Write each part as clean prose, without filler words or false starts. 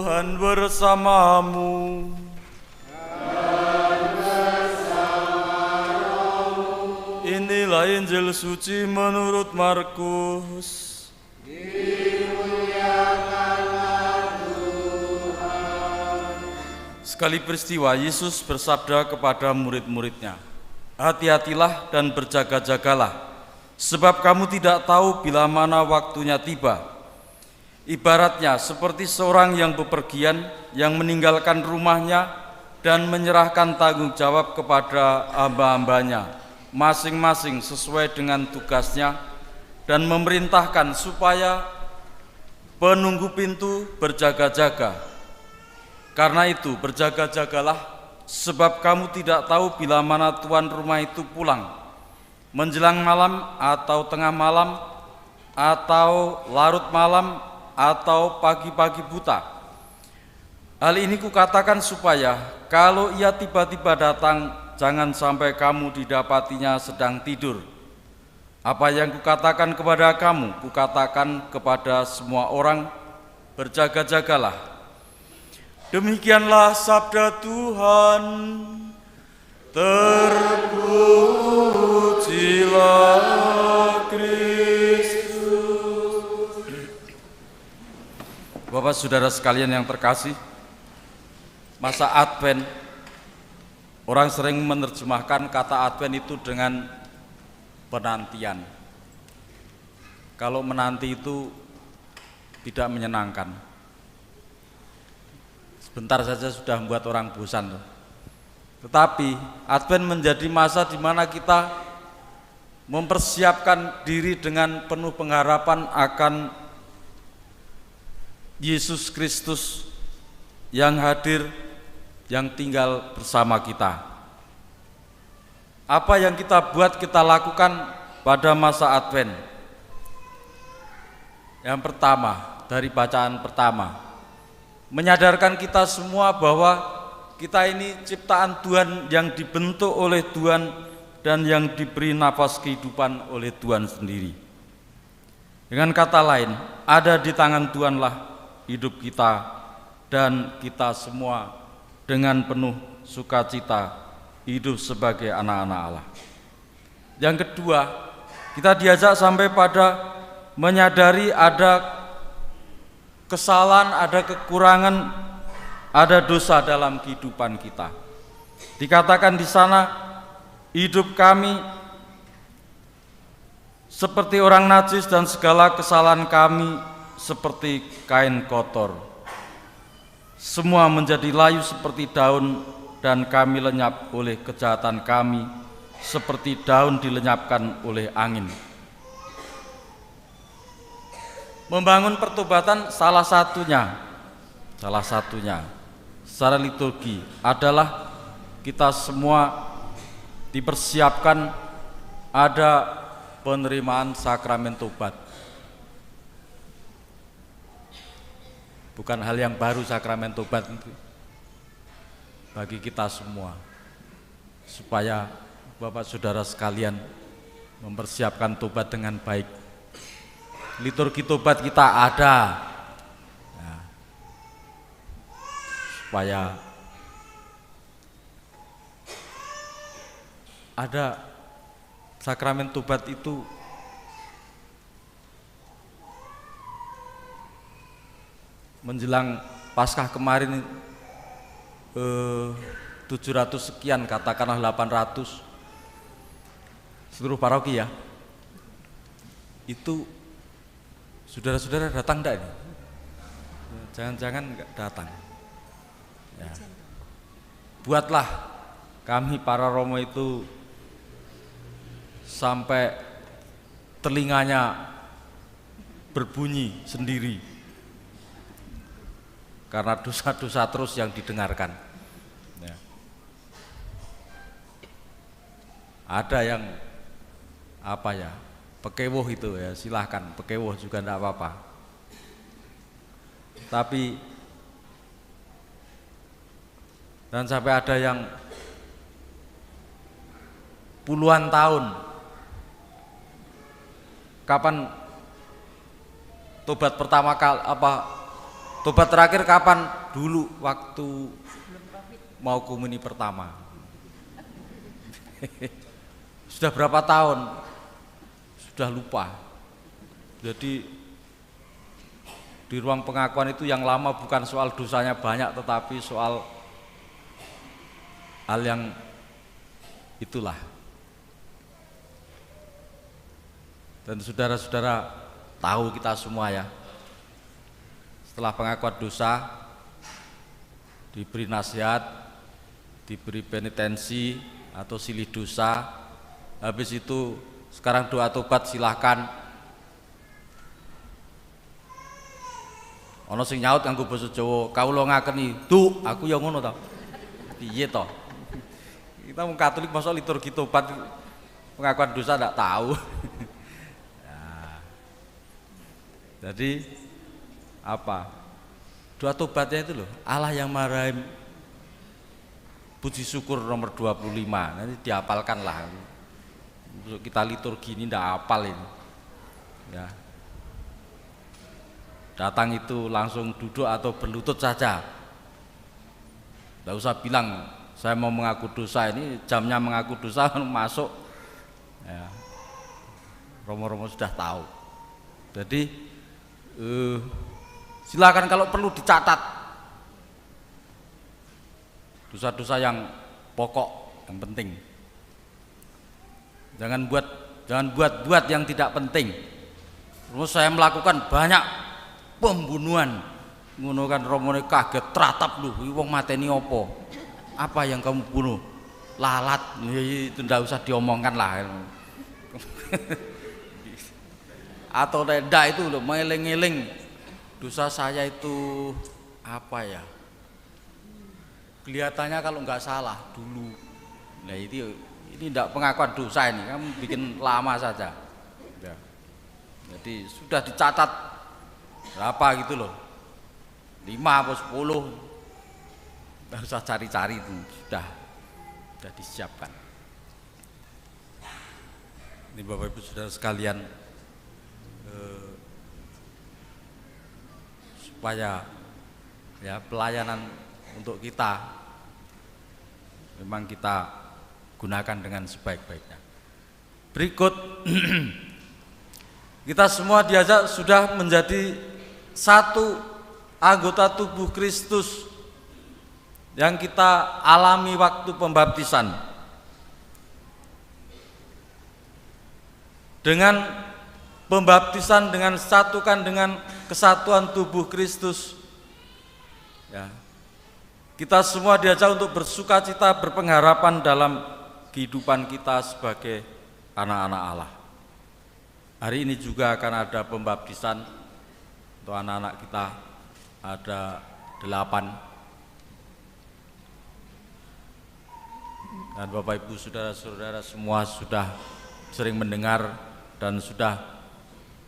Tuhan bersamamu. Inilah Injil suci menurut Markus. Sekali peristiwa Yesus bersabda kepada murid-muridnya, "Hati-hatilah dan berjaga-jagalah, sebab kamu tidak tahu bila mana waktunya tiba. Ibaratnya seperti seorang yang bepergian, yang meninggalkan rumahnya dan menyerahkan tanggung jawab kepada hamba-hambanya, masing-masing sesuai dengan tugasnya, dan memerintahkan supaya penunggu pintu berjaga-jaga. Karena itu berjaga-jagalah, sebab kamu tidak tahu bila mana tuan rumah itu pulang, menjelang malam atau tengah malam, atau larut malam, atau pagi-pagi buta. Hal ini kukatakan supaya kalau ia tiba-tiba datang, jangan sampai kamu didapatinya sedang tidur. Apa yang kukatakan kepada kamu, kukatakan kepada semua orang, berjaga-jagalah." Demikianlah sabda Tuhan. Terpujilah Kristus. Bapak saudara sekalian yang terkasih, masa Advent, orang sering menerjemahkan kata Advent itu dengan penantian. Kalau menanti itu tidak menyenangkan. Sebentar saja sudah membuat orang bosan. Tetapi Advent menjadi masa di mana kita mempersiapkan diri dengan penuh pengharapan akan Yesus Kristus yang hadir, yang tinggal bersama kita. Apa yang kita buat, kita lakukan pada masa Advent. Yang pertama, dari bacaan pertama, menyadarkan kita semua bahwa kita ini ciptaan Tuhan yang dibentuk oleh Tuhan dan yang diberi nafas kehidupan oleh Tuhan sendiri. Dengan kata lain, ada di tangan Tuhanlah hidup kita, dan kita semua dengan penuh sukacita hidup sebagai anak-anak Allah. Yang kedua, kita diajak sampai pada menyadari ada kesalahan, ada kekurangan, ada dosa dalam kehidupan kita. Dikatakan di sana, hidup kami seperti orang najis dan segala kesalahan kami seperti kain kotor. Semua menjadi layu seperti daun dan kami lenyap oleh kejahatan kami seperti daun dilenyapkan oleh angin. Membangun pertobatan salah satunya secara liturgi adalah kita semua dipersiapkan ada penerimaan sakramen tobat. Bukan hal yang baru sakramen tobat itu bagi kita semua, supaya Bapak Saudara sekalian mempersiapkan tobat dengan baik. Liturgi tobat kita ada, ya, supaya ada sakramen tobat itu menjelang Paskah kemarin 700 sekian, katakanlah 800 seluruh paroki ya, itu saudara-saudara datang enggak ini? Jangan-jangan enggak datang ya. Buatlah kami para Romo itu sampai telinganya berbunyi sendiri karena dosa-dosa terus yang didengarkan ya. Ada yang apa ya, pekewoh itu ya, silahkan pekewoh juga enggak apa-apa. Tapi dan sampai ada yang puluhan tahun, kapan tobat pertama kali, Tobat terakhir kapan? Dulu waktu mau komuni pertama. Sudah berapa tahun? Sudah lupa. Jadi di ruang pengakuan itu yang lama bukan soal dosanya banyak, tetapi soal hal yang itulah. Dan saudara-saudara tahu kita semua ya, setelah pengakuan dosa diberi nasihat, diberi penitensi atau silih dosa, habis itu sekarang doa tobat silahkan. Ono sing nyaut nganggo basa Jawa, kawula ngakeni, "Duh, aku ya ngono to." Piye to? Kita wong Katolik masa liturgi tobat pengakuan dosa ndak tahu. Jadi apa? Doa tobatnya itu loh, Allah yang Maha Rahim, puji syukur nomor 25. Nanti dihafalkan lah. Untuk kita liturgi ini ndak hafal ini. Ya. Datang itu langsung duduk atau berlutut saja. Ndak usah bilang saya mau mengaku dosa, ini jamnya mengaku dosa masuk. Ya. Romo-romo sudah tahu. Jadi silakan kalau perlu dicatat dosa-dosa yang pokok, yang penting. Jangan buat yang tidak penting. Terus saya melakukan banyak pembunuhan, ngono kan romone kaget teratap lho, wong mateni apa? Apa yang kamu bunuh? Lalat. Itu ndak usah diomongkan lah. Atau tidak itu loh, mengeling-eling dosa saya itu apa ya, kelihatannya kalau nggak salah dulu. Nah ini tidak pengakuan dosa, ini kamu bikin lama saja ya. Jadi sudah dicatat berapa gitu loh, 5 atau 10, nggak usah cari-cari, itu sudah disiapkan. Ini Bapak Ibu Saudara sekalian, supaya ya pelayanan untuk kita memang kita gunakan dengan sebaik-baiknya. Berikut kita semua diajak sudah menjadi satu anggota tubuh Kristus yang kita alami waktu pembaptisan. Dengan pembaptisan, dengan satukan dengan kesatuan tubuh Kristus ya, kita semua diajak untuk bersukacita, berpengharapan dalam kehidupan kita sebagai anak-anak Allah. Hari ini juga akan ada pembaptisan untuk anak-anak kita, ada 8. Dan Bapak Ibu Saudara-saudara semua sudah sering mendengar dan sudah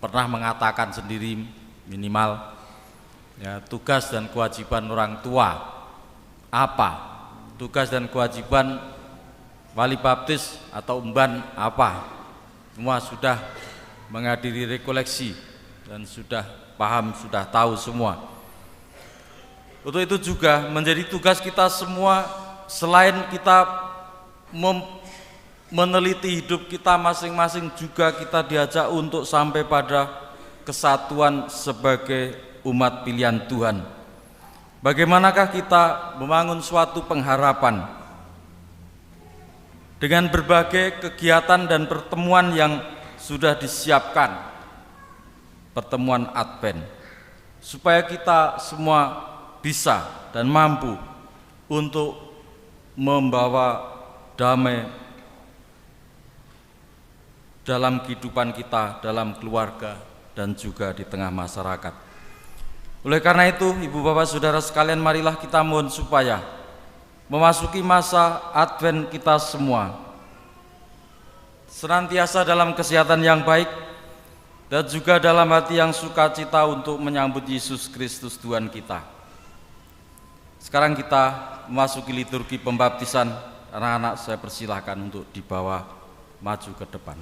pernah mengatakan sendiri minimal ya, tugas dan kewajiban orang tua apa, tugas dan kewajiban wali baptis atau umban apa, semua sudah menghadiri rekoleksi dan sudah paham, sudah tahu semua. Untuk itu juga menjadi tugas kita semua, selain kita meneliti hidup kita masing-masing, juga kita diajak untuk sampai pada kesatuan sebagai umat pilihan Tuhan. Bagaimanakah kita membangun suatu pengharapan dengan berbagai kegiatan dan pertemuan yang sudah disiapkan, pertemuan Advent, supaya kita semua bisa dan mampu untuk membawa damai dalam kehidupan kita, dalam keluarga, dan juga di tengah masyarakat. Oleh karena itu, Ibu Bapak Saudara sekalian, marilah kita mohon supaya memasuki masa Advent kita semua senantiasa dalam kesehatan yang baik dan juga dalam hati yang sukacita untuk menyambut Yesus Kristus Tuhan kita. Sekarang kita memasuki liturgi pembaptisan. Anak-anak saya persilahkan untuk dibawa maju ke depan.